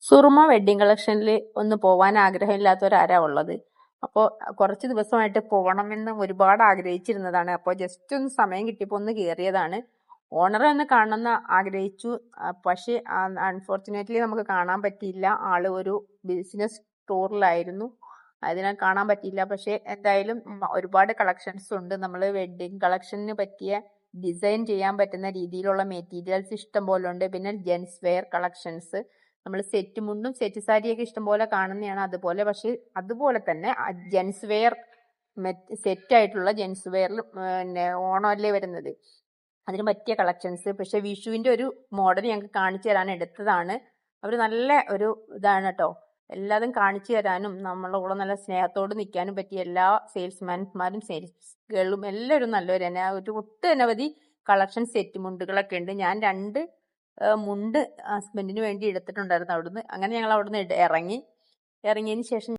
സുറുമ wedding കളക്ഷനിൽ ഒന്ന് പോവാൻ ആഗ്രഹമില്ലാത്തവരാരാ ഉള്ളത്? അപ്പോൾ കുറച്ച് ദിവസമായിട്ട് പോകണമെന്ന് ഒരുപാട് ആഗ്രഹിച്ചിരുന്നതാണ്. അപ്പോൾ ജസ്റ്റ് ഒന്ന് സമയം കിട്ടിയപ്പോൾ ഒന്ന് കയറിയതാണ്. ഓണറെ ഒന്ന് കാണണമെന്ന് ആഗ്രഹിച്ചു. പക്ഷേ അൺഫോർച്ചുനേറ്റ്ലി നമുക്ക് കാണാൻ പറ്റിയില്ല. ആള് ഒരു ബിസിനസ് ടൂറിലായിരുന്നു, അതിനാൽ കാണാൻ പറ്റിയില്ല. പക്ഷേ എന്തായാലും ഒരുപാട് കളക്ഷൻസ് ഉണ്ട്. നമ്മൾ വെഡ്ഡിങ് കളക്ഷന് പറ്റിയ ഡിസൈൻ ചെയ്യാൻ പറ്റുന്ന രീതിയിലുള്ള മെറ്റീരിയൽസ് ഇഷ്ടം പോലെ ഉണ്ട്. പിന്നെ ജെൻസ് വെയർ കളക്ഷൻസ്, നമ്മൾ സെറ്റ് മുണ്ടും സെറ്റ് സാരിയൊക്കെ ഇഷ്ടംപോലെ കാണുന്നതാണ്. അതുപോലെ തന്നെ ജെൻസ് വെയർ സെറ്റ് ആയിട്ടുള്ള ജെൻസ് വെയറിൽ പിന്നെ ഓണമല്ലേ വരുന്നത്, അതിന് പറ്റിയ കളക്ഷൻസ്. പക്ഷെ വിഷുവിന്റെ ഒരു മോഡൽ ഞങ്ങൾക്ക് കാണിച്ചു തരാൻ എടുത്തതാണ്. അവർ നല്ല ഒരു ഇതാണ് കേട്ടോ. എല്ലാതും കാണിച്ചു തരാനും നമ്മളെ കൂടെ നല്ല സ്നേഹത്തോട് നിൽക്കാനും പറ്റിയ എല്ലാ സെയിൽസ്മാൻമാരും സെയിൽസ് ഗേളും എല്ലാവരും നല്ലവർ തന്നെ. ഒരു ഒട്ടനവധി കളക്ഷൻ സെറ്റ് മുണ്ടുകളൊക്കെ ഉണ്ട്. ഞാൻ 2 മുണ്ട് ഹസ്ബൻഡിന് വേണ്ടി എടുത്തിട്ടുണ്ടായിരുന്നു അവിടുന്ന്. അങ്ങനെ ഞങ്ങൾ അവിടുന്ന് ഇറങ്ങിയതിന് ശേഷം